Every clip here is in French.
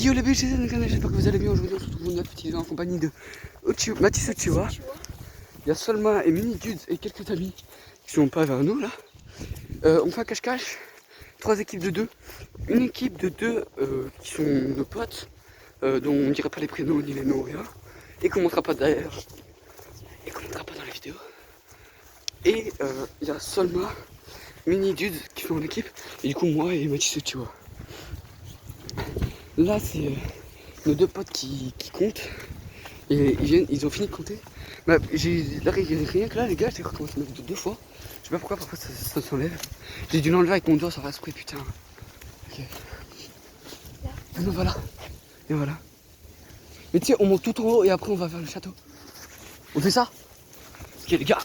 Yo les BGZ, j'espère que vous allez bien. Aujourd'hui on se retrouve une petite vidéo en compagnie de Mathis Ochiwa. Il y a Solma et Mini Dudes et quelques amis qui sont pas vers nous là. On fait un cache-cache, 3 équipes de 2. Une équipe de 2 qui sont nos potes, dont on ne dira pas les prénoms ni les noms, rien. Et qu'on montrera pas d'ailleurs. Et qu'on montrera pas dans la vidéo. Et il y a Solma, Mini Dudes qui sont en équipe. Et du coup moi et Mathis Ochiwa. Là c'est nos deux potes qui comptent. Et ils ont fini de compter. Bah, rien que là les gars, j'ai recommencé à mettre 2 fois. Je sais pas pourquoi parfois ça s'enlève. J'ai dû l'enlever avec mon doigt sans esprit, putain. Ok. Et nous voilà. Et voilà. Mais tu sais, on monte tout en haut et après on va vers le château. On fait ça? Ok les gars.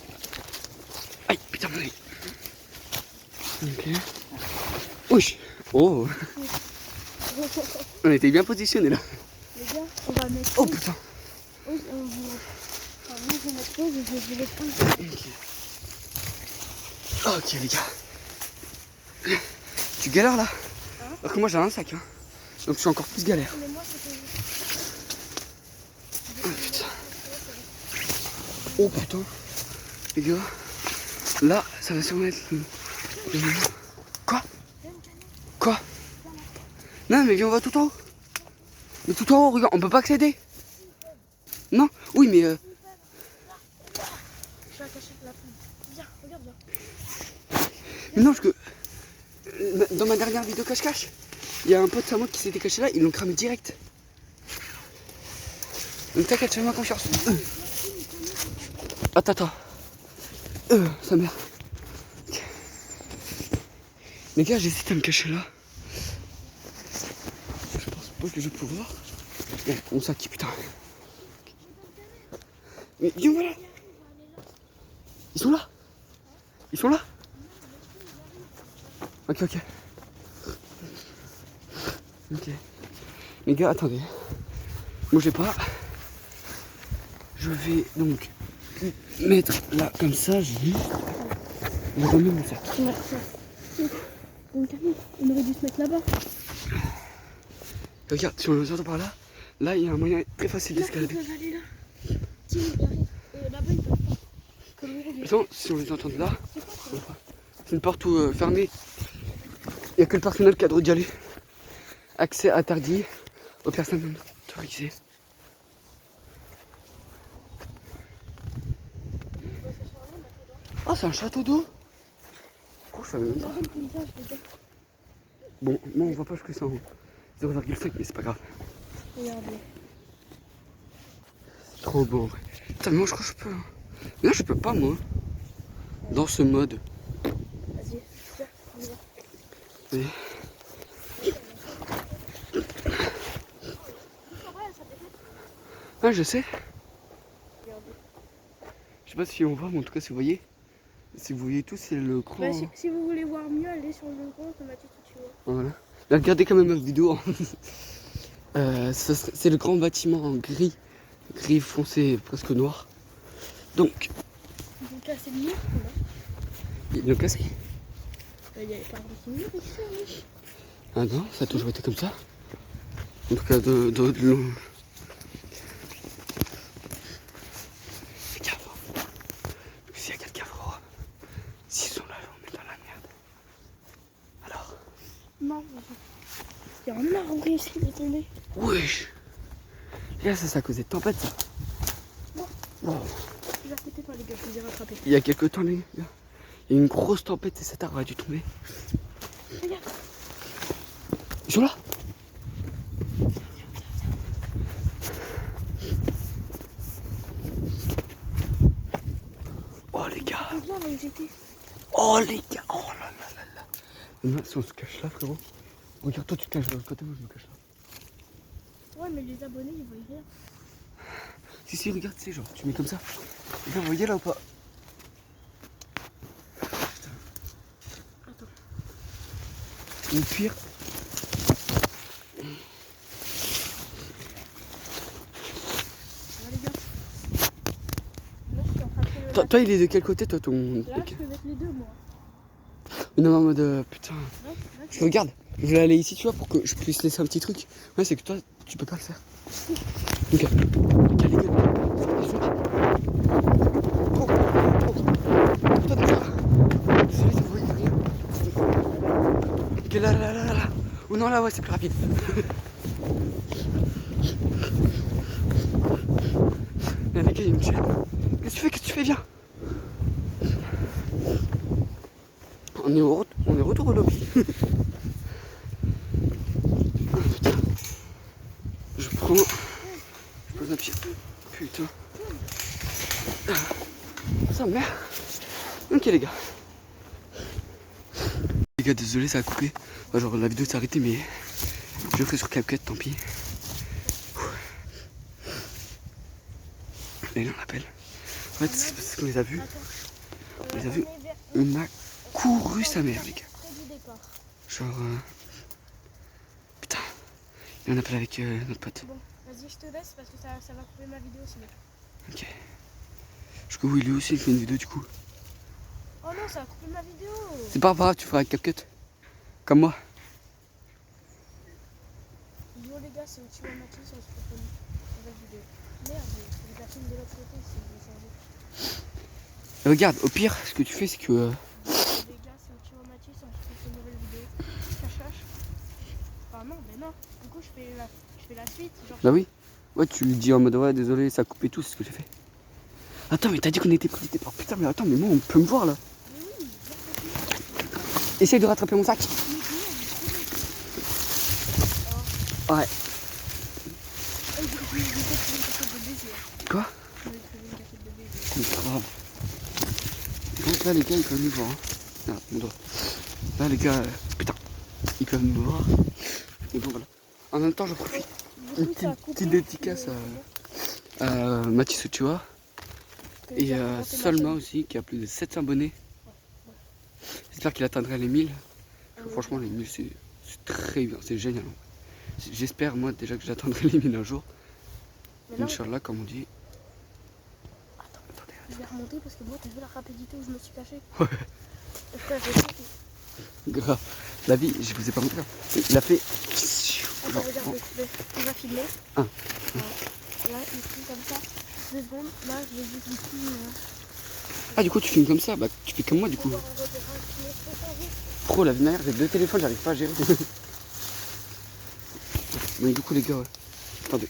Aïe, putain mon oeil. Ok. Ouch. Oh. On était bien positionnés là. Les gars, on va mettre. Oh putain. Oui, moi je vais mettre pause et je vais les prendre. Ok les gars. Tu galères là? Alors que moi j'ai un sac hein. Donc je suis encore plus galère. Mais moi c'était. Oh putain. Oh putain. Les gars. Là ça va sûrement être le moment. Quoi? Quoi? Non mais viens on va tout en haut. Mais tout en haut regarde, on peut pas accéder. Non? Oui mais Je vais cacher la pomme. Viens, regarde là. mais non parce que dans ma dernière vidéo cache-cache, il y a un pote à moi qui s'était caché là, ils l'ont cramé direct. Donc t'inquiète, fais-moi confiance. Attends. Sa mère. Okay. Les gars, j'hésite à me cacher là. Je pense pas que je vais pouvoir. Bon, on s'acquitte, putain. Mais viens, voilà. Ils sont là. Ils sont là. Ok. Les gars, attendez. Bougez pas. Je vais donc mettre là comme ça, je vais remettre mon sac. Donc on aurait dû se mettre là-bas. Regarde, si on le sort par là, là il y a un moyen très facile d'escalader. Ils peuvent aller là. Tiens, regarde. Là-bas ils peuvent pas. Attends, si on les entend de là, c'est une porte fermée. Il n'y a que le personnel qui a le droit d'y aller. Accès interdit aux personnes non autorisées. Ah, c'est un château d'eau. Oh, je savais même pas. Bon, moi on voit pas jusque ça en haut. 0,5 mais c'est pas grave. Regardez. C'est trop beau en vrai. Putain mais moi je crois que je peux. Hein. Là je peux pas moi. Dans ce mode. Vas-y, viens, on y va. Oui. Ah je sais. Regardez. Je sais pas si on voit mais en tout cas si vous voyez. Si vous voyez tout c'est le grand. Bah, si vous voulez voir mieux, allez sur le compte Mathis Ochiwa. Voilà. Là, regardez quand même ma vidéo. C'est le grand bâtiment en gris foncé, presque noir. Donc, Ils ont cassé le mur, là. ils l'ont cassé. Il n'y avait pas un petit mur ici, oui. Ah non, ça a toujours été comme ça. En tout cas, de l'eau. Fais gaffe. S'il y a quelqu'un, s'ils sont là, on est dans la merde. Alors. Non, il y a un arbre ici qui est tombé. Wesh. Là, ça c'est à cause des tempêtes, ça. Non. Wow. Je vais arrêter pas, les gars, je vais les rattraper. Il y a quelques temps, les gars. Il y a une grosse tempête et cet arbre a dû tomber. Regarde. Ils sont là. Oh les gars. Reviens là où j'étais. Oh les gars. Oh là là là là. Maintenant, si on se cache là, frérot. Regarde, toi tu te caches de l'autre côté, moi je me cache là. Ouais, mais les abonnés, ils voient rien. Si, regarde, c'est genre, tu mets comme ça. Les gars, vous voyez là ou pas? Attends. Ou pire. Les gars. Là, je suis en train de faire le Toi, il est de quel côté, toi, ton. Là, je peux mettre les deux, moi. Non, en mode. Putain. Là, Je regarde. Je voulais aller ici, tu vois, pour que je puisse laisser un petit truc. Ouais, c'est que toi, tu peux pas le faire. Ok. Ok, les gars. Les trucs. Oh, oh. Toi, d'accord. Désolé, ça voit, il y a rien. Ok, là. Oh non, là, ouais, c'est plus rapide. Là, les gars, il y a une chaîne. Qu'est-ce que tu fais? Viens. On est retour au lobby. Oh, putain. Je pose un pied. Putain. Ça merde. Ok les gars. Les gars, désolé, ça a coupé. Enfin, genre la vidéo s'est arrêtée, mais je le ferai sur CapCut, tant pis. Et là on l'appelle. En fait, c'est parce qu'on les a vus. On les a vus. On a couru sa mère, les gars. Genre. Putain. Et on appelle avec notre pote. Bon, vas-y, je te laisse parce que ça va couper ma vidéo sinon. Ok. Je crois lui aussi il fait une vidéo du coup. Oh non, ça a coupé ma vidéo. C'est pas grave, tu feras avec CapCut. Comme moi. Yo les gars, c'est Uchiwa Mathis, on se propose une nouvelle vidéo. Merde, c'est les personnes de l'autre côté, si je veux changer. Regarde, au pire, ce que tu fais, c'est que. Les gars, c'est Uchiwa Mathis, on se propose une nouvelle vidéo. Cache. Ah non, mais non. Du coup, je fais la suite. Genre, Bah oui. Ouais, tu lui dis en mode ouais, désolé, ça a coupé tout, c'est ce que j'ai fait. Attends, mais t'as dit qu'on était prédité par. Putain, mais attends, mais moi, on peut me voir là. mais oui, Essaye de rattraper mon sac. Ouais. Quoi? C'est grave. Donc là, les gars, ils peuvent nous voir. Hein. Ah, mon doigt. Là, les gars, putain, ils peuvent nous voir. Mais bon, voilà. En même temps, j'en profite. Une petite dédicace à Mathis Uchiwa. Et Solma aussi, qui a plus de 700 abonnés. J'espère qu'il atteindra les 1000. Franchement, les 1000, c'est très bien, c'est génial. J'espère, moi, déjà que j'atteindrai les 1000 un jour. Inch'Allah, comme on dit. Attendez. Je vais remonter parce que moi, t'as vu la rapidité où je me suis caché? Ouais. Frère, j'ai Grave. La vie, je vous ai pas montré. Il a fait. Attends, regarde, on va filmer. Ah. Là, ici, comme ça. 2 secondes. Là, je vais juste ici. Ah, du coup, tu filmes comme ça? Bah, tu fais comme moi, du coup. Pro, la vie j'ai 2 téléphones, j'arrive pas à gérer. Mais du coup, les gars, ouais. Attendez.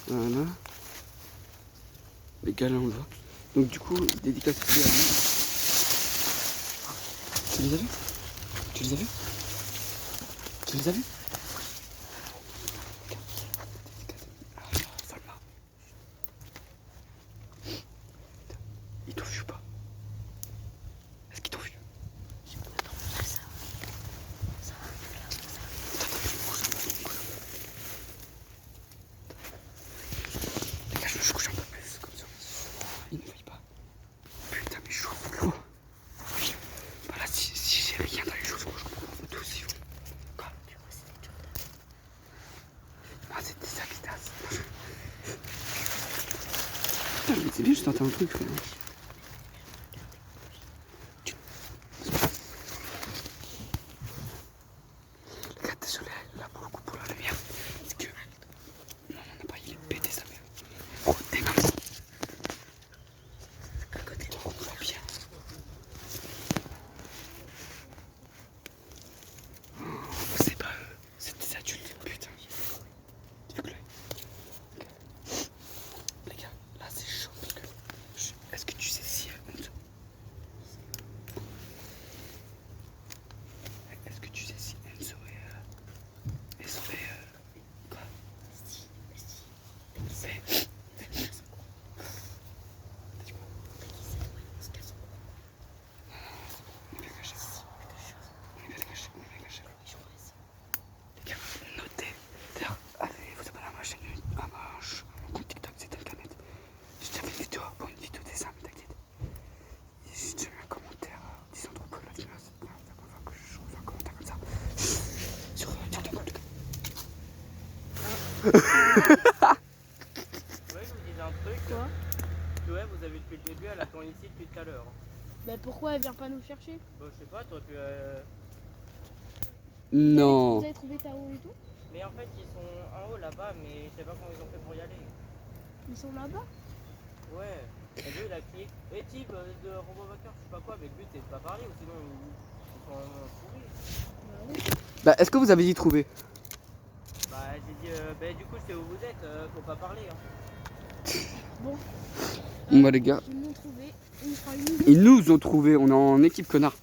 Voilà. Les gars, là, on le voit. Donc, du coup, dédicace aussi à lui. Tu les as vus? Tu les as vus? Tu les as vus? Ils t'ont vu ou pas? Est-ce qu'ils t'ont vu? Les gars, je couche un peu plus, comme ça. Ils ne voient pas. Putain, mais je suis en flou. Voilà, si j'ai rien dans les choses, je comprends tous, ils vont. Quoi? Ah, c'est des sacs. Putain, mais c'est bien, je tentais un truc, frère. Les gars, désolé, là, pour le coup, pour la lumière. Parce que mon appareil, il est pété, sa mère. Oh, t'es mal. À côté, on voit bien. C'est pas eux, c'est des adultes, putain. Tu veux que l'œil? Les gars, là c'est chaud parce que. Est-ce que tu sais si Enzo. Est-ce que tu sais si Enzo est sauvé quoi? Mais. T'as dit quoi? On est bien caché. On est bien caché. Les gars, notez. D'ailleurs, allez vous abonner à ma chaîne, à mon compte TikTok, c'est Internet. J'ai déjà fait une vidéo, bon, une vidéo dessin, mais t'inquiète. J'ai déjà mis un commentaire disant trop peu la vidéo, c'est la première fois que je refais un commentaire comme ça. Sur TikTok en tout cas. Ouais, je vous disais un truc. Quoi? Ouais, vous avez depuis le début, elle attend ici depuis tout à l'heure. Mais pourquoi elle vient pas nous chercher? Bah, je sais pas, t'aurais pu Non. Vous avez trouvé Tao et tout? Mais en fait, ils sont en haut là-bas, mais je sais pas comment ils ont fait pour y aller. Ils sont là-bas? Ouais. Et lui, il a crié type de Robovacar, je sais pas quoi, mais le but c'est de pas parler ou sinon ils sont pourris. Bah oui. Bah, est-ce que vous avez dit trouver? Bah, j'ai dit, du coup, je sais où vous êtes, faut pas parler. Hein. Bon. Bon, bah, les gars, Ils m'ont trouvé. Il me fera une idée. ils nous ont trouvé. On est en équipe, connard.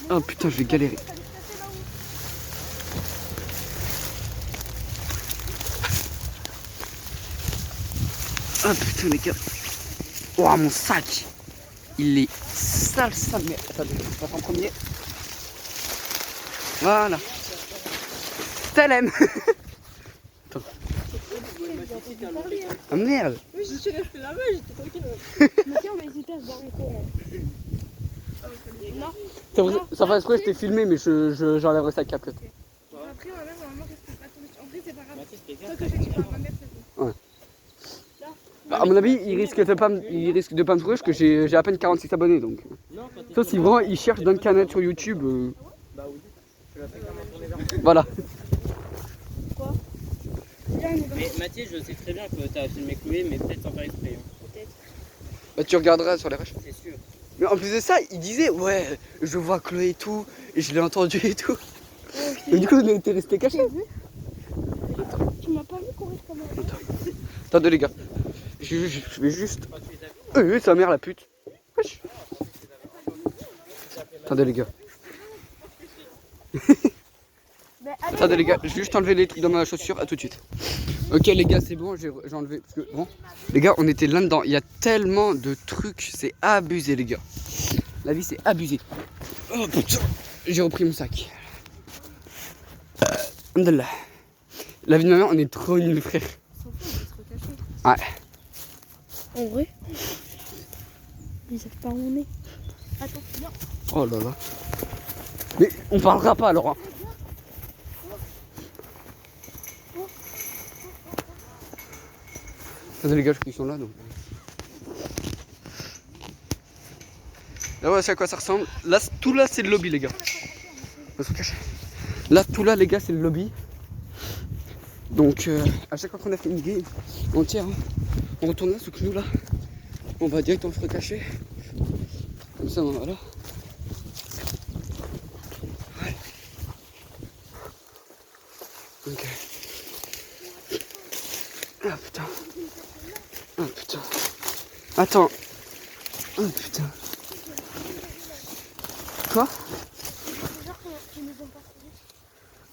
Oh putain, je vais galérer. Fallait se passer là-haut. Ah putain, les gars. Oh, mon sac. Il est sale, sale. Mais attendez, je passe en premier. Voilà. Talem. Attends. Ah merde. Oui, je suis restée là-bas, j'étais tranquille. Mais tiens, on a hésité à se barrer courant. Non. C'est vrai, ça va exprès, je t'ai filmé, mais j'enlèverai ça cap. Après, ma mère, normalement, reste pas tombée. En vrai, c'est pas grave. Mathis, t'es bien. Toi, que j'ai dit par ma mère, c'est tout. Ouais. Bah, à mon avis, il risque de pas me trouver parce que j'ai à peine 46 abonnés. Donc. Non, quand t'es Sauf si vraiment il cherche dans le canal sur YouTube. Bah oui, tu l'as fait quand même tourner vers moi. Voilà. Quoi? Viens, on y va. Mais Mathis, je sais très bien que t'as filmé Chloé, mais peut-être sans faire exprès. Hein. Peut-être. Bah, tu regarderas sur les rushs. C'est sûr. Mais en plus de ça, il disait ouais, je vois Chloé et tout, et je l'ai entendu et tout. Et du coup, on était resté T'as cachés. vu? Tu m'as pas vu courir comme ça? Attendez les gars, je vais juste. Sa mère la pute. Wesh. Attendez les gars. Ben, allez, Attendez les gars, je vais juste enlever les trucs dans ma chaussure, à tout de suite. Ok les gars, c'est bon, j'ai enlevé. Parce que bon, les gars, on était là-dedans. Il y a tellement de trucs, c'est abusé les gars. La vie c'est abusé. Oh putain, j'ai repris mon sac. Alhamdoulilah. La vie de ma mère, on est trop nuls frère. S'en fout, on va se recacher. Ouais. En vrai? Ils savent pas où on est. Attends, viens. Oh là là. Mais on parlera pas alors. Hein. Attendez les gars, je crois qu'ils sont là donc. Là ouais, c'est à quoi ça ressemble. Là, tout là c'est le lobby les gars. On va se cacher. Là, tout là les gars c'est le lobby. Donc à chaque fois qu'on a fait une game entière, hein, on retourne là, sauf que nous là, on va directement se recacher. Comme ça, voilà. Ouais. Ok. Ah putain. Ah putain. Attends. Ah putain. Quoi?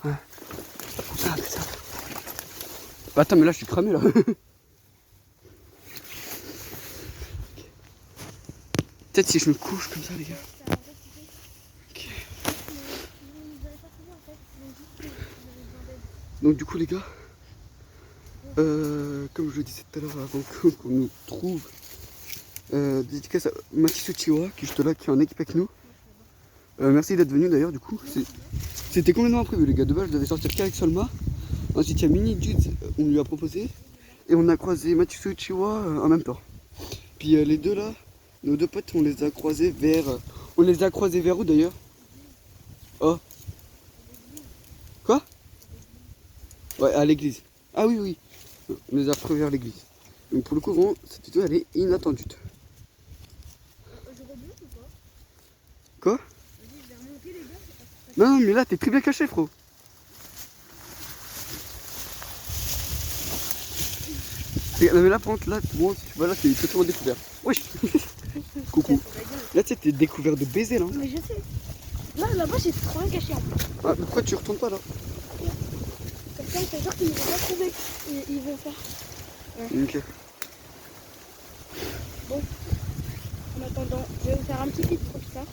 Ouais. Ah putain. Bah attends, mais là je suis cramé là. Peut-être si je me couche comme ça les gars. Ok. Donc du coup les gars, comme je le disais tout à l'heure avant qu'on nous trouve, dédicace à Mathis Uchiwa qui est juste là, qui est en équipe avec nous. Merci d'être venu d'ailleurs du coup. C'était complètement imprévu les gars, de base je devais sortir qu'avec Solma. Ensuite il y a Mini Dudes, on lui a proposé. Et on a croisé Mathis Uchiwa en même temps. Puis les deux là, nos deux potes on les a croisés vers... On les a croisés vers où d'ailleurs? Oh. Quoi? Ouais, à l'église. Ah oui, oui. On les a retrouvés vers l'église. Donc pour le coup, vraiment, cette vidéo, elle est inattendue. Quoi? Non, mais là, t'es très bien caché, frérot. Non, mais là, par contre, là, bon, voilà, c'est totalement découvert. Wesh. Coucou. Là, tu sais, t'es découvert de baiser, là. Mais je sais. Là, là-bas, j'ai trop bien caché en plus. Ah, mais pourquoi tu retournes pas, là? Comme ça, c'est sûr qu'ils ne vont pas trouver. Ils vont faire. Ok. Bon. En attendant, je vais vous faire un petit feed pour ça.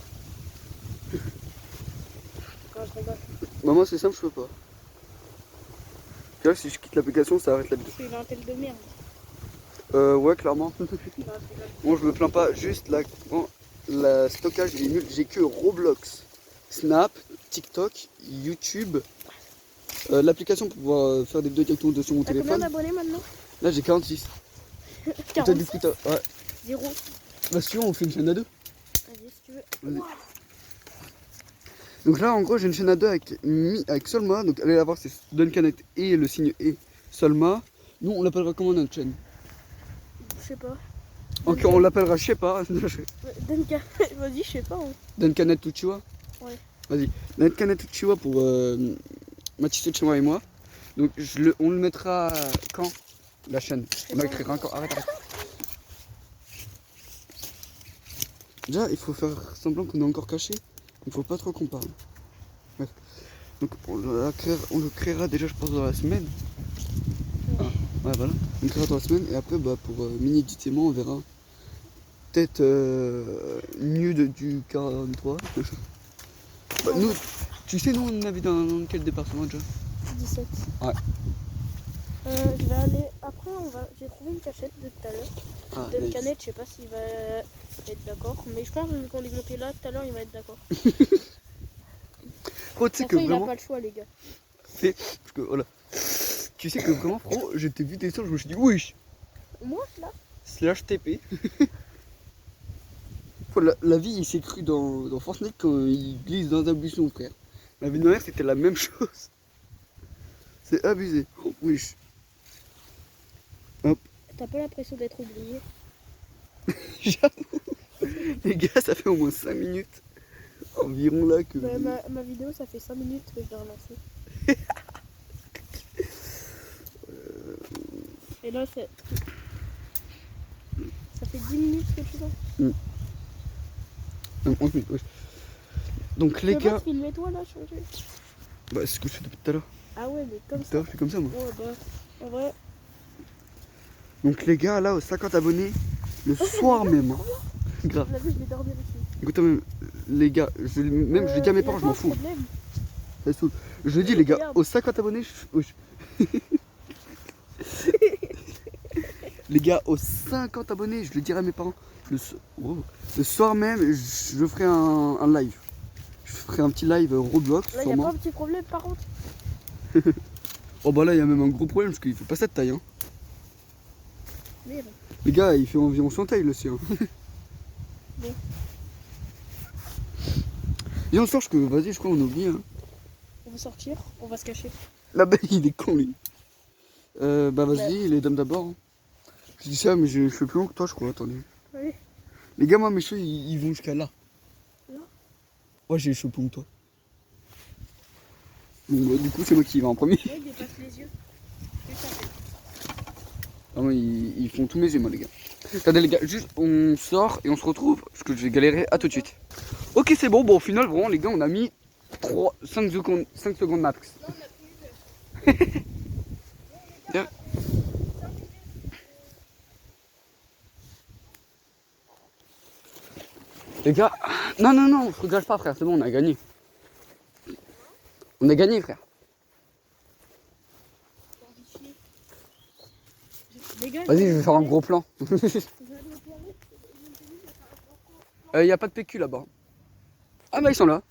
Quand je rigole. Bah, moi, c'est simple, je peux pas. Tu vois, si je quitte l'application, ça arrête la vidéo. Parce qu'il a un tel de merde. Ouais, clairement. Bon, je me plains pas, juste la stockage il est nul. J'ai que Roblox, Snap, TikTok, YouTube, l'application pour pouvoir faire des vidéos directement sur mon T'as combien téléphone. d'abonnés maintenant? Là, j'ai 46. T'as 46. dit que t'as- Ouais. 0. Bah, si on fait une chaîne à deux. Vas-y, si tu veux. Vas-y. Wow. Donc là, en gros, j'ai une chaîne à deux avec Solma. Donc allez la voir, c'est Duncanet et le signe et Solma. Nous, on l'appellera comment notre chaîne? Je sais pas. Ok, on l'appellera, je sais pas. Duncan, vas-y, je sais pas. Hein. Duncanet Uchiwa. Ouais. Vas-y. Duncanet Uchiwa pour Mathis Uchiwa et moi. Donc on le mettra quand? La chaîne. On la créera encore. Arrête. Déjà, il faut faire semblant qu'on est encore caché. Il faut pas trop qu'on parle. Bref. Donc on le créera déjà, je pense, dans la semaine. Ah, ouais, voilà. On le créera dans la semaine. Et après, bah, pour mini-éditement, on verra. Peut-être du 43. Bah, nous, tu sais, nous, on habite dans quel département déjà? 17. Ouais. Je vais aller. Après, j'ai trouvé une cachette de tout à l'heure. Ah, De nice. Canette, je sais pas s'il va être d'accord. Mais je pense que qu'on est monté là tout à l'heure, il va être d'accord. Oh, tu sais que Il a vraiment. pas le choix, les gars. Parce que, voilà. Tu sais que vraiment, frérot, je t'ai vu descendre, je me suis dit, oui, Moi, là slash TP. La vie, il s'est cru dans Fortnite quand il glisse dans un buisson, frère. La vie de ma mère, c'était la même chose. C'est abusé. Oh, wesh. T'as pas l'impression d'être oublié? J'avoue. Les gars, ça fait au moins 5 minutes environ là que. Bah, ma vidéo, ça fait 5 minutes que je l'ai relancée. Et là, ça fait 10 minutes que tu vois. Non, 11 minutes, wesh. Donc les Tu peux pas gars. te filmer toi là, changer? Bah, c'est ce que je fais depuis tout à l'heure. Ah ouais, mais comme Tout à ça. l'heure, je fais comme ça, moi. Ouais, bah, en vrai. Donc les gars, là, aux 50 abonnés, le soir même. Hein. Grave. La vie, je vais dormir ici. Écoutez, même, les gars, je le dis à mes parents, je m'en fous. Ça me saoule. Je le dis, les gars, Regarde. aux 50 abonnés, les gars, aux 50 abonnés, je le dirai à mes parents. Le soir même, je ferai un live. Je ferai un petit live Roblox, Là, il a sûrement. pas un petit problème par contre. Oh bah là, il y a même un gros problème, parce qu'il fait pas cette taille. Hein. Merde. Les gars, il fait environ son taille, le sien. Bon. Viens, on sort, parce que vas-y, je crois qu'on a oublié. Hein. On va sortir, on va se cacher. Là-bas, il est con, lui. Bah vas-y, les dames d'abord. Hein. Je dis ça, mais je fais plus long que toi, je crois. Attendez. Oui. Les gars, moi, mes cheveux, ils vont jusqu'à là. Là? Ouais, j'ai les cheveux plus longs que toi. Bon, bah, du coup, c'est moi qui y va en premier. Là, il dépasse les yeux. Et ça fait. Ah, moi, ils font tous mes yeux, moi, les gars. Attendez, les gars, juste, on sort et on se retrouve, parce que je vais galérer. À tout de suite. Ok, c'est bon. Bon, au final, vraiment, les gars, on a mis 5 secondes max. Non, on a plus de. Bien. Les gars, non, on se engage pas, frère, c'est bon, on a gagné. On a gagné, frère. Les gars, Vas-y, je vais faire un gros plan. Y a pas de PQ là-bas. Ah bah ils sont là.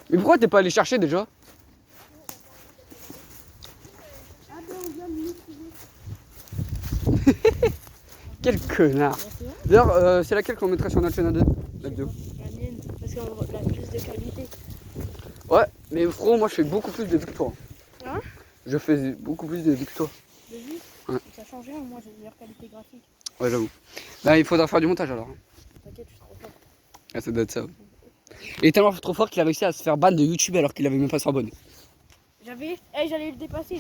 Mais pourquoi t'es pas allé chercher déjà? Quel connard. D'ailleurs, c'est laquelle qu'on mettrait sur notre chaîne à deux? La vidéo. La mienne, parce qu'on a plus de qualité. Ouais, mais frérot, moi je fais beaucoup plus de vues que toi. Hein? Je fais beaucoup plus de vues que toi. De vue? Ouais. Ça change rien, moi j'ai une meilleure qualité graphique. Ouais, j'avoue. Bah, il faudra faire du montage alors. T'inquiète, je suis trop fort. Ah, ça doit être ça. Il est tellement trop fort qu'il a réussi à se faire ban de YouTube alors qu'il avait même pas 100 abonnés. J'allais le dépasser,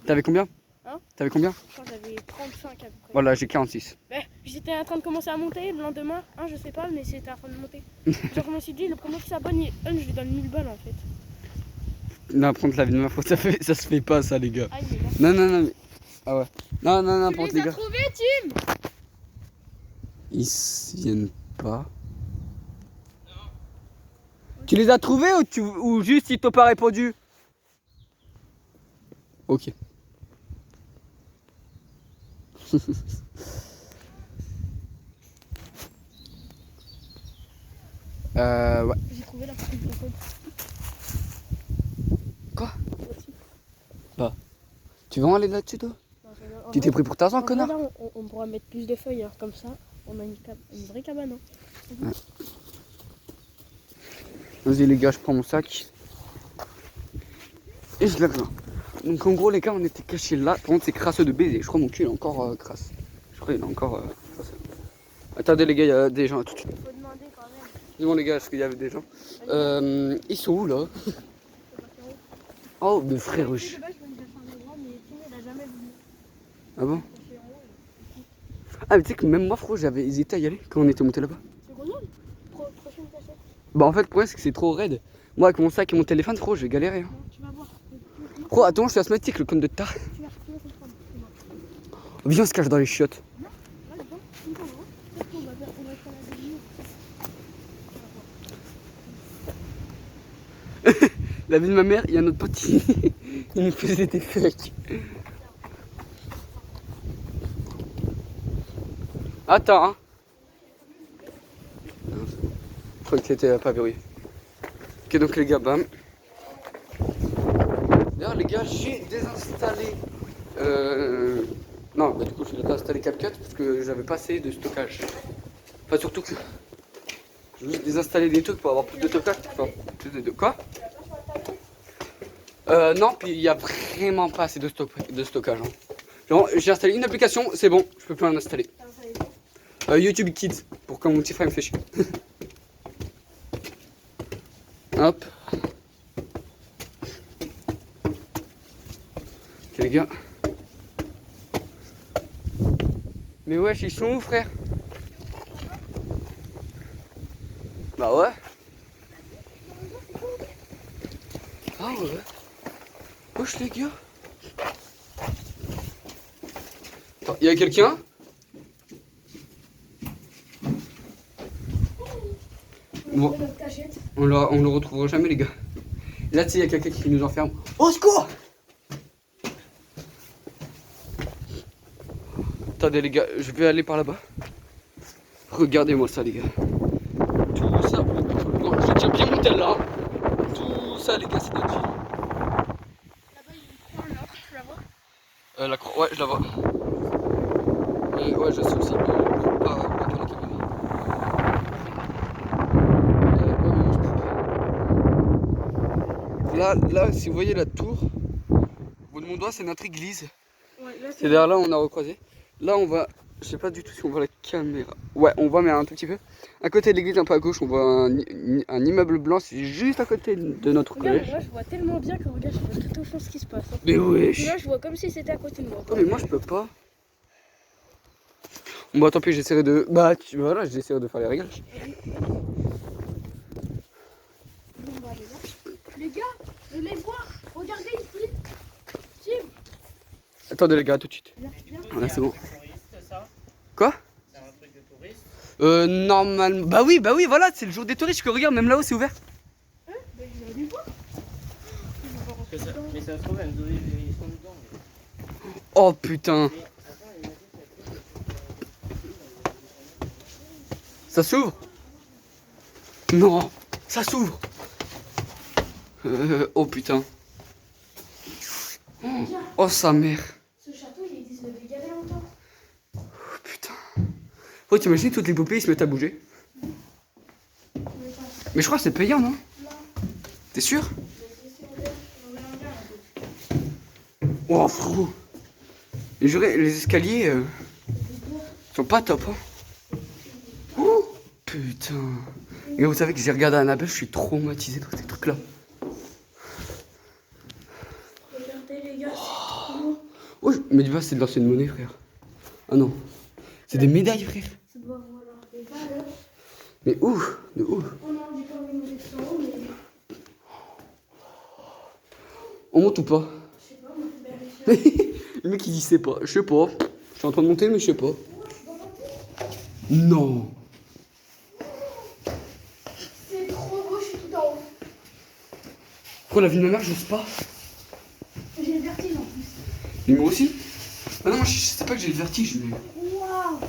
T'avais combien? Hein? T'avais combien? Je crois que j'avais 35 à peu près. Voilà, j'ai 46. Ouais, j'étais en train de commencer à monter le lendemain, je sais pas, mais c'était en train de monter. Genre, je me suis dit, le premier qui s'abonne, je lui donne 1000 balles en fait. Non, prendre la vie de ma faute, ça se fait pas ça, les gars. Ah, il est là. Non, mais. Ah ouais. Non, pour les gars. trouvés, Tim? Ils viennent pas. Tu les as trouvés ou juste ils t'ont pas répondu? Ok. Ouais. J'ai trouvé la petite méthode. Quoi? Aussi. Tu veux aller là-dessus, toi? Non, Tu t'es pris pour Tarzan, en vrai, connard? là, on pourra mettre plus de feuilles, alors comme ça. On a une vraie cabane. Hein. Vas-y les gars, je prends mon sac. Et je lève là. Donc en gros les gars, on était cachés là. Par contre c'est crasseux de baiser. Je crois mon cul est encore crasse. Je crois qu'il est encore crasseux. Attendez les gars, il y a des gens tout de suite. Faut demander quand même. Dis-moi les gars, est-ce qu'il y avait des gens ils sont où là? Oh, mes frères, wesh. Ah bon? Ah, mais tu sais que même moi, frérot, j'avais hésité à y aller quand on était monté là-bas. Prochaine cachette. Bah, en fait, le problème, c'est que c'est trop raide. Moi, avec mon sac et mon téléphone, frérot, je vais galérer. Hein. Non, tu vas voir. Frérot, attends, je suis asthmatique, le con de tard. Tu vas comprendre. Viens, on se cache dans les chiottes. Là, dedans, tout le temps, hein. Peut-être qu'on va faire la demi. La vie de ma mère, il y a notre pote qui il nous faisait des fakes. Attends, hein. Non, je crois que c'était pas verrouillé. Ok, donc les gars, bam. D'ailleurs, les gars, j'ai désinstallé. Non, bah du coup, je vais désinstaller CapCut parce que j'avais pas assez de stockage. Enfin, surtout que. Je vais juste désinstaller des trucs pour avoir plus de stockage. Enfin, plus de quoi? Non, puis il y a vraiment pas assez de stockage. Hein. Genre, j'ai installé une application, c'est bon, je peux plus en installer. YouTube Kids, pour quand mon petit frère me fait chier. Hop. Ok les gars. Mais wesh, ils sont où frère? Bah ouais. Ah ouais. Wesh les gars. Attends, y'a quelqu'un? Bon, on le retrouvera jamais les gars. Là tu sais, il y a quelqu'un qui nous enferme. Au secours! Attendez les gars, je vais aller par là-bas. Regardez-moi ça les gars. Tout ça, je tiens bien mon tel là. Tout ça les gars, c'est notre vie. Là-bas, il y a une croix, là. Tu la vois? La croix, ouais, je la vois. Ouais, je sais aussi. Pas la caméra. Là, si vous voyez la tour, au bout de mon doigt, c'est notre église. Ouais, là, C'est derrière là, on a recroisé. Là, on va, je sais pas du tout si on voit la caméra. Ouais, on voit, mais un tout petit peu. À côté de l'église, un peu à gauche, on voit un immeuble blanc, c'est juste à côté de notre regarde, collège. moi, je vois tellement bien que regarde, je vois tout au fond ce qui se passe. Hein. Mais Et wesh! là, je vois comme si c'était à côté de moi. Oh, mais moi, je peux pas. Bon, bah tant pis, j'essaierai de. Bah, voilà, j'essaierai de faire les réglages. Bon, bah, les gars, je vais voir. Regardez ici. Tim. Attendez, les gars, tout de suite. Viens. Là, c'est bon. Ça Quoi? C'est un truc de touriste. Normalement. Bah oui, voilà, c'est le jour des touristes que regarde, même là-haut, c'est ouvert. Bah, je vais aller voir. Mais ça se trouve, ils sont dedans. Oh putain. Ça s'ouvre? Non, ça s'ouvre. Oh putain. Oh sa mère. Ce château, il existe depuis bien longtemps. Oh putain. Oh, t'imagines toutes les poupées ils se mettent à bouger? Mais je crois que c'est payant, non? Non. T'es sûr? Oh frérot. Les escaliers sont pas top. Hein. Oh putain. Et vous savez que j'ai regardé Annabelle, je suis traumatisé par ces trucs là. Regardez les gars, c'est trop beau. Oh, mais dis pas c'est de l'ancienne monnaie frère. Ah non. C'est des médailles frère. Ça doit avoir des valeurs. Mais où? De où? Oh non, j'ai pas envie de monter tout en haut, mais. On monte ou pas? Je sais pas, moi je vais vérifier. Le mec il dit c'est pas. Je sais pas. Je suis en train de monter mais je sais pas. Non. C'est trop beau, je suis tout en haut. Pourquoi la vie de ma mère j'ose pas? J'ai le vertige en plus. Mais moi aussi. Ah non, je sais pas que j'ai le vertige mais. Waouh!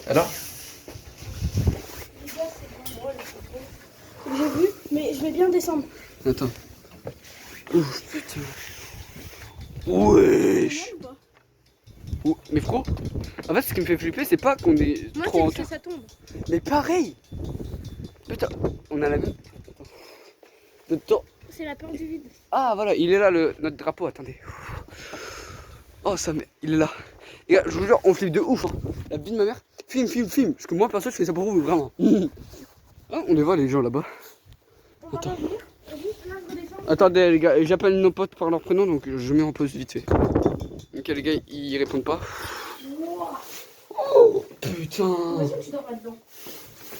Alors? Les gars, c'est grand drôle, c'est trop. J'ai vu, mais je vais bien descendre. Attends. Ouf putain. Wesh. Ou pas? Mais frérot, en fait, ce qui me fait flipper, c'est pas qu'on est Moi, trop en c'est que hauteur. ça tombe. Mais pareil. Putain, on a la même. Attends. C'est la peur du vide. Ah voilà, il est là notre drapeau, attendez. Oh ça il est là. Les gars, je vous jure, on flippe de ouf. Hein. La vie de ma mère, film. Parce que moi perso je fais ça pour vous, vraiment. Ah, on les voit les gens là-bas. On va revenir. Là, je redescends. Attendez les gars, j'appelle nos potes par leur prénom donc je mets en pause vite fait. Ok les gars, ils répondent pas. Oh putain. Imagine, tu dors là-dedans.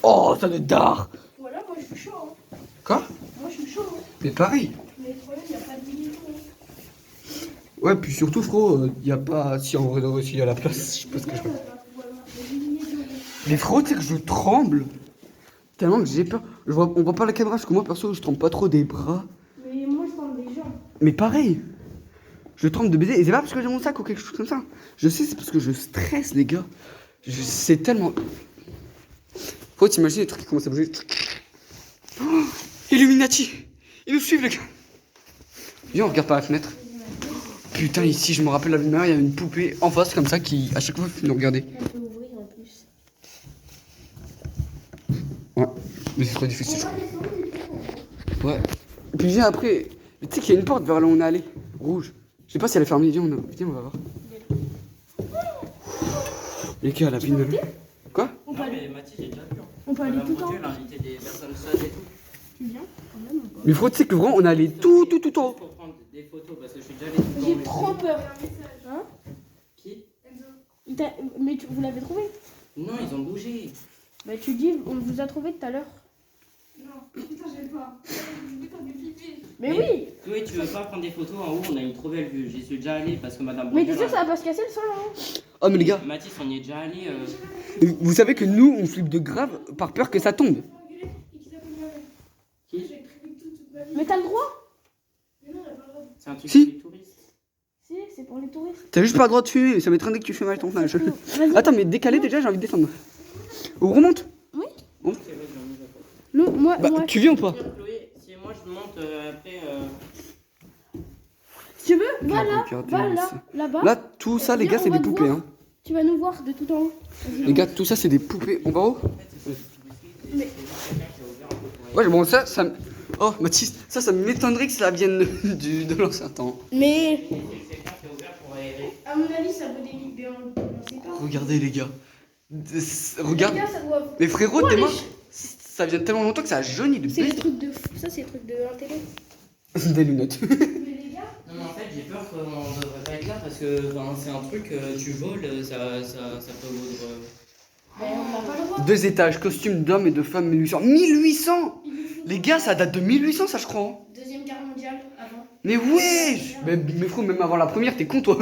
Oh ça de dard. Voilà, moi je suis chaud. Hein. Quoi? Moi je suis chaud. Hein. Mais pareil. Mais le problème, il n'y a pas de limite. Ouais puis surtout frérot, y a pas. Si en vrai de vrai, s'il y a la place, je sais pas ce que je fais. Mais frérot, tu sais que je tremble. Tellement que j'ai peur. On voit pas la caméra parce que moi perso je tremble pas trop des bras. Mais moi je tremble des jambes. Mais pareil. Je tremble de baiser. Et c'est pas parce que j'ai mon sac ou quelque chose comme ça. Je sais, c'est parce que je stresse les gars. C'est tellement. Faut t'imaginer les trucs qui commencent à bouger. Oh, Illuminati. Ils nous suivent les gars. Viens on regarde par la fenêtre. Putain ici je me rappelle la vie de ma mère, il y avait une poupée en face comme ça qui à chaque fois nous regardait. On peut ouvrir en plus. Ouais. Mais c'est trop difficile. Ouais. Et puis viens après. Tu sais qu'il y a une porte vers là où on est allé. Rouge. Je sais pas si elle est fermée. Viens on va voir. Les gars, la vie de... Quoi? On peut Non, aller, mais Mathis, j'ai déjà vu. Hein. on peut aller Madame tout en haut. Brodieu, elle a invité des personnes seules et tout. Tu viens quand même ou pas? Mais frérot, tu sais que vraiment on est allé tout en haut. Juste pour prendre des photos parce que je suis déjà allé tout dans J'ai les trop peur. Hein? Qui? Mais vous l'avez trouvé? Non, ils ont bougé. Bah tu dis, on vous a trouvé tout à l'heure. Non, putain, j'ai pas. Putain, des pipis. Mais oui. Chloé, tu veux pas prendre des photos en haut? On a une trop belle vue. J'y suis déjà allé parce que Madame Mais Brodieu, t'es sûr elle ça va pas se casser le sol hein? Oh mais les gars, Mathis, on y est déjà allé. vous savez que nous on flippe de grave par peur que ça tombe. Engueulé et qu'ils appellent ma mère. Qui? J'ai prévu toute ma vie. Mais t'as le droit? Mais non, on a pas le droit. C'est un truc Si. pour les touristes. Si, c'est pour les touristes. T'as juste pas le droit de fumer, ça m'étonnerait que tu fumes avec ton âge. Vas-y. Attends mais décalé déjà j'ai envie de descendre. On remonte? Ok, vas-y, on y va. Nous, moi, Bah moi, tu viens ou pas? Chloé, si moi je monte après. si tu veux, va là, Regardez, va là, c'est- là-bas. Là tout ça les Viens, gars c'est on va des te poupées voir. hein. Tu vas nous voir de tout en haut. Vas-y. Les gars tout ça c'est des poupées. On va où? Mais- Ouais bon ça me... Oh Mathis, ça m'étonnerait que ça vienne de l'ancien temps. Mais C'est quelqu'un qui est ouvert pour aérer. à mon avis, ça vaut des milliers, mais on sait pas. Regardez les gars. Regarde. Les gars, ça doit. Mais frérot Oh, t'es les moi. ch- Ça vient tellement longtemps que ça a jauni de C'est des bête. trucs de. Ça, c'est des trucs de l'intérêt. Des lunettes. Mais les gars, Non, mais en fait, j'ai peur qu'on ne devrait pas être là parce que c'est un truc, tu voles, ça peut vaudre. on n'a pas le droit. 2 étages, costume d'homme et de femme 1800. 1800! Les gars, ça date de 1800, ça, je crois. Hein. Deuxième guerre mondiale, avant. Mais wesh! Mais frérot, même avant la première, t'es con, toi.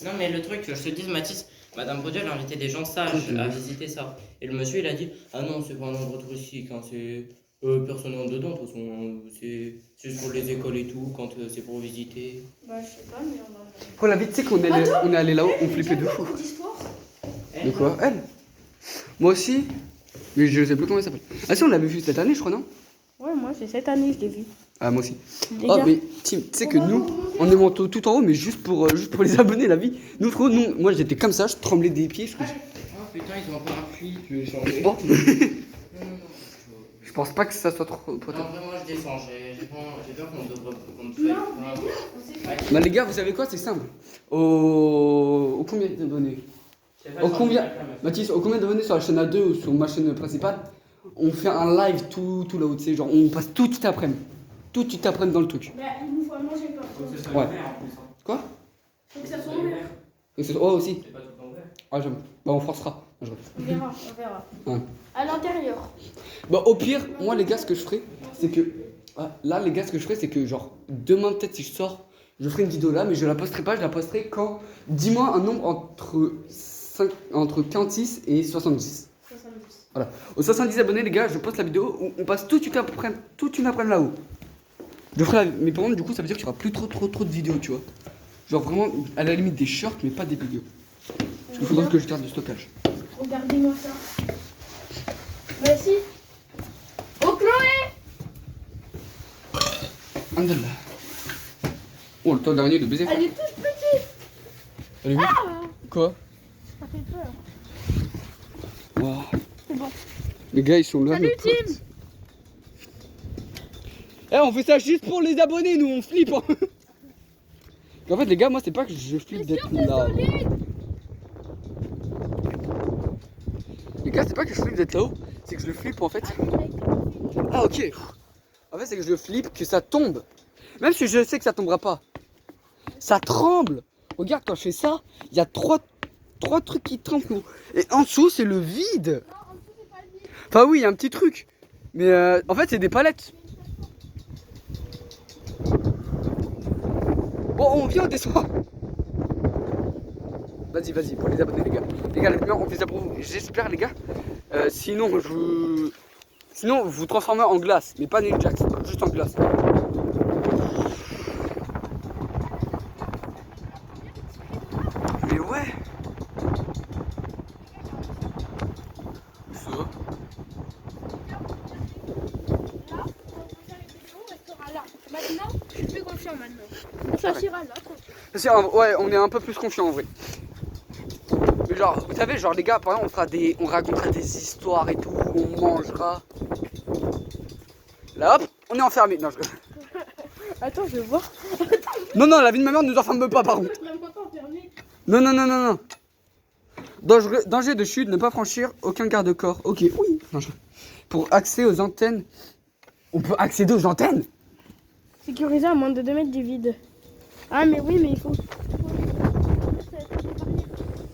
Non, mais le truc, je te dis, Mathis, Madame Brodieu, elle a invité des gens sages à visiter ça. Et le monsieur, il a dit, ah non, c'est pas un endroit touristique, hein, c'est. Personne n'entre dedans, de toute façon, c'est juste pour les écoles et tout, quand c'est pour visiter. Bah, je sais pas, mais on va. Oh, la vie, tu sais qu'on est allé là-haut, on flippait de fou. D'histoire. De quoi? Elle? Moi aussi? Mais je sais plus comment elle s'appelle. Ah si, on l'avait vu cette année, je crois, non? Ouais, moi, c'est cette année, je l'ai vu. Ah, moi aussi. Les Oh, gars. mais Tim, tu sais que nous, on est monté tout en haut, mais juste pour les abonnés, la vie. Nous, frérot, nous, moi j'étais comme ça, je tremblais des pieds. Oh putain, ils ont encore un puits, je vais changer. Bon. Non, Je pense pas que ça soit trop. non, vraiment, je descends, j'ai peur qu'on devrait. Bah les gars, vous savez quoi, c'est simple. Au combien d'abonnés? Au combien Mathis, au combien d'abonnés sur la chaîne A2 ou sur ma chaîne principale? On fait un live tout là-haut, tu sais, genre on passe tout après-midi. Tout après-midi dans le truc. Bah, il nous faut à manger par contre. Ouais. Quoi? Faut que ça soit ouvert. Et c'est- Oh aussi. C'est pas tout le temps ouvert. Ah j'aime. Bah on forcera. Ah, je rigole. On verra, on verra. Ouais. À l'intérieur. Bah au pire, moi les gars, ce que je ferai, c'est que là les gars, ce que je ferai, c'est que genre demain peut-être si je sors, je ferai une vidéo là, mais je la posterai pas, je la posterai quand. Dis-moi un nombre entre 46 et 70. 70. Voilà. Aux 70 abonnés les gars, je poste la vidéo où on passe toute une après-midi là-haut. Je ferai mais par contre du coup ça veut dire qu'il y aura plus trop de vidéos, tu vois. Genre vraiment à la limite des shorts mais pas des vidéos. Parce qu'il faudra que je garde du stockage. Regardez-moi ça. Merci. Oh Chloé! Andallah. Oh le temps dernier de baiser. Elle est toute petite. Elle est où? Ah Quoi? Ça fait peur. Wow. C'est bon. Les gars, ils sont là. Salut, nos potes. Tim. Eh, on fait ça juste pour les abonnés, nous, on flippe. Hein. En fait, les gars, moi, c'est pas que je flippe d'être là. Les gars, c'est pas que je flippe d'être là-haut, c'est que je le flippe en fait. Ah, ok. En fait, c'est que je flippe que ça tombe. Même si je sais que ça tombera pas. Ça tremble. Regarde, quand je fais ça, il y a trois trucs qui tremblent. Et en dessous, c'est le vide. Enfin, oui, il y a un petit truc. Mais en fait, c'est des palettes. Bon, on vient, on descend. Vas-y, pour les abonnés, les gars. Les gars, on fait ça pour vous. J'espère, les gars. Sinon, sinon, vous vous transformez en glace. Mais pas Ninjax, juste en glace. Mais ouais. Ça. Maintenant, je suis plus confiant maintenant. On sortira là. Ouais, on est un peu plus confiant en vrai. Mais genre, vous savez, genre les gars, par exemple, on racontera des histoires et tout, on mangera. Là, hop, on est enfermé. Non, je... Attends, je vais voir. Non, la vie de ma mère ne nous enferme pas, par contre. Non. Danger de chute, ne pas franchir aucun garde-corps. Ok, oui. Non, pour accéder aux antennes, on peut accéder aux antennes. Sécurisé à moins de 2 mètres du vide. Ah, mais oui, mais il faut.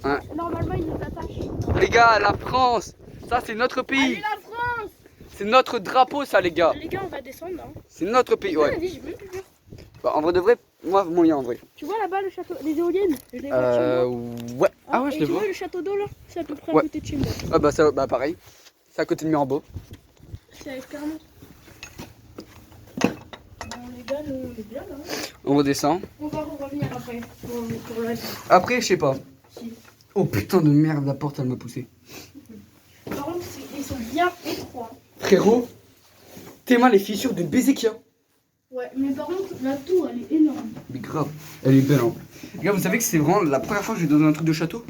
Ouais. Normalement, ils nous attachent. Les gars, la France, ça c'est notre pays. Allez, la France! C'est notre drapeau, ça, les gars. Les gars, on va descendre. Hein. C'est notre pays, ouais. Vas-y, j'ai même plus peur. Bah, en vrai de vrai, moi, mon lien en vrai. Tu vois là-bas le château, les éoliennes? Je les vois chez moi. Ouais. Ah ouais, je Et les tu vois. vois le château d'eau là? C'est à peu près Ouais. à côté de chez moi. Ah bah ça, bah pareil. C'est à côté de Mirambeau. C'est avec Carnot. Bon, les gars, nous, on est bien là. On redescend. On va revenir après pour le reste. Après, je sais pas. Si. Oh putain de merde, la porte elle m'a poussé. Par contre, ils sont bien étroits. Frérot, t'es mal les fissures de baiser qu'il y a. Ouais, mais par contre, la tour, elle est énorme. Mais grave, elle est belle. Hein. Les gars, vous savez que c'est vraiment la première fois que je vais dans un truc de château.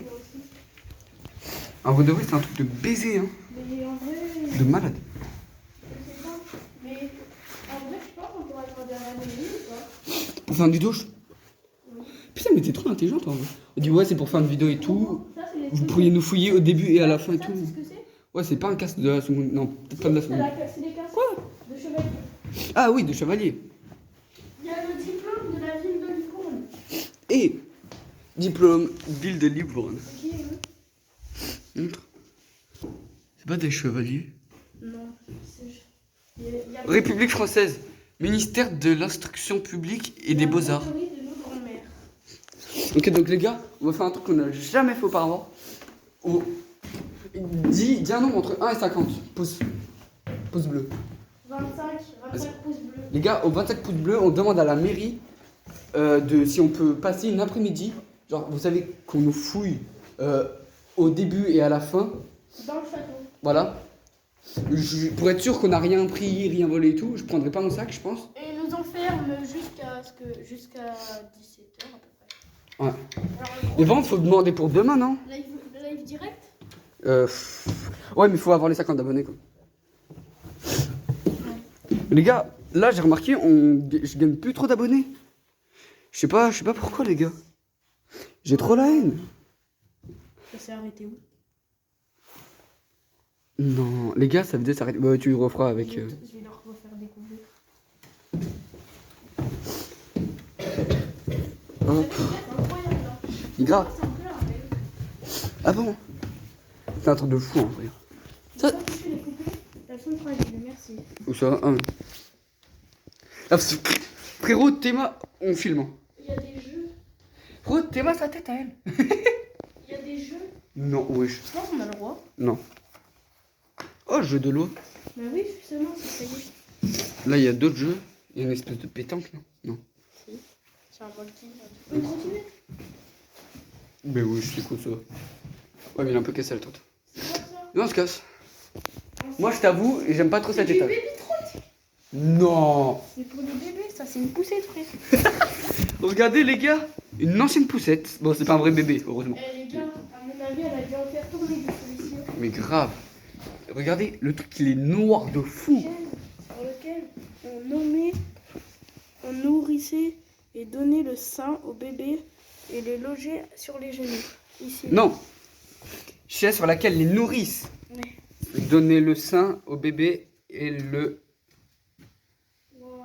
En vrai de vrai, c'est un truc de baiser, hein. Mais en vrai, De malade. je sais pas. Mais en vrai, je pense qu'on pourrait demander à la mairie ou pas. Pour faire une vidéo, Putain, mais t'es trop intelligente en vrai. On dit ouais, c'est pour faire une vidéo et tout. Ça, c'est les Vous trucs- pourriez nous fouiller au début et à la fin et Ça, tout. c'est ce que c'est? Ouais, c'est pas un casque de la seconde. Non, peut-être pas de la seconde. C'est des casques de chevalier. Ah oui, de chevalier. Il y a le diplôme de la ville de Livourne. Et diplôme ville de Livourne. C'est qui, eux? Montre. C'est pas des chevaliers. Non, c'est. Il y a République française. Ministère de l'instruction publique et des beaux-arts. de nos grands-mères. Ok, donc les gars, on va faire un truc qu'on n'a jamais fait auparavant. Dis un nombre entre 1 et 50. Pouce bleu. 25 pouces bleus. Les gars, au 25 pouces bleus, on demande à la mairie si on peut passer une après-midi. Genre, vous savez qu'on nous fouille au début et à la fin. Dans le château. Voilà. Pour être sûr qu'on n'a rien pris, rien volé et tout, je prendrai pas mon sac, je pense. Et ils nous enferment jusqu'à 17h à peu près. Ouais. Alors, Les ventes, faut demander pour demain, non? live direct? Ouais, mais il faut avoir les 50 abonnés, quoi. Les gars, là, j'ai remarqué, je gagne plus trop d'abonnés. Je sais pas pourquoi, les gars. J'ai trop la haine. Ça s'est arrêté où? Non, les gars, ça veut dire s'arrêter. Bah, tu referas avec. Je vais leur refaire découvrir. Hop. C'est incroyable là. Grave. C'est un peu la règle. Ah bon? C'est un truc de fou, en vrai. Ça- Ça, tu fais les coupés. Elles sont fragiles, merci. Où ça? Ah, ouais. Ah, frérot, Théma, on filme. Hein. Il y a des jeux. Frérot, Théma, sa tête à elle. Il y a des jeux. Non, wesh. Je pense qu'on a le droit. Non. Oh, jeu de l'eau. Bah oui, justement, ça y est. Là, il y a d'autres jeux. Il y a une espèce de pétanque, là. Non. C'est un voltige. Une trottinette. Ben oui, c'est cool ça. Ouais, mais il est un peu cassé la tente. C'est quoi ça? Non, on se casse. Moi, je t'avoue, j'aime pas trop C'est cet du étage. baby trotte. Non. C'est pour les bébés, ça, c'est une poussette, frère. Regardez, les gars, une ancienne poussette. Bon, c'est pas un vrai bébé, heureusement. Eh les gars, Mais grave. Regardez, le truc, il est noir de fou. Sur lequel on nourrissait et donnait le sein au bébé et les logeait sur les genoux. Ici. Non. Chaise sur laquelle les nourrices Ouais. donnaient le sein au bébé et le... Wow.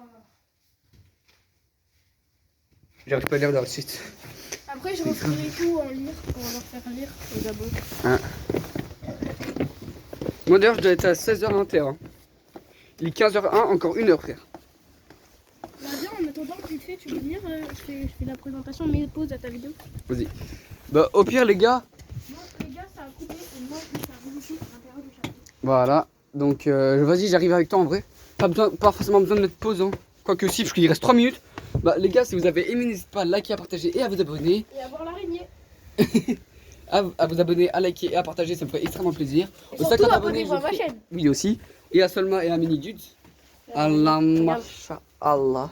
J'arrive pas à lire dans le site. Après, je referai tout en lire. On va leur faire lire aux abos. Hein. Moi d'ailleurs, je dois être à 16h21. Il est 15h01, encore 1 heure, frère. Bah bien, en attendant, vite fait, tu veux venir je fais la présentation, mais pause à ta vidéo. Vas-y. Bah, au pire, les gars, Moi, les gars, ça a coupé et moi, ça a rebouché à l'intérieur du chapeau. voilà. Donc, vas-y, j'arrive avec toi en vrai. Pas forcément besoin de mettre pause. Hein. Quoique si, parce qu'il reste 3 minutes. Bah, les gars, si vous avez aimé, n'hésitez pas à liker, à partager et à vous abonner. Et à voir l'araignée. À vous abonner, à liker et à partager, ça me ferait extrêmement plaisir. Et Aux surtout, 50 abonnez-vous à je ma ferai- chaîne. Oui, aussi. Et à Solma et à Mini Dudes. Allah masha Allah.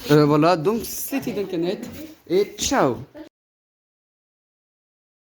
Voilà, donc c'était Duncanet. Et ciao. Là,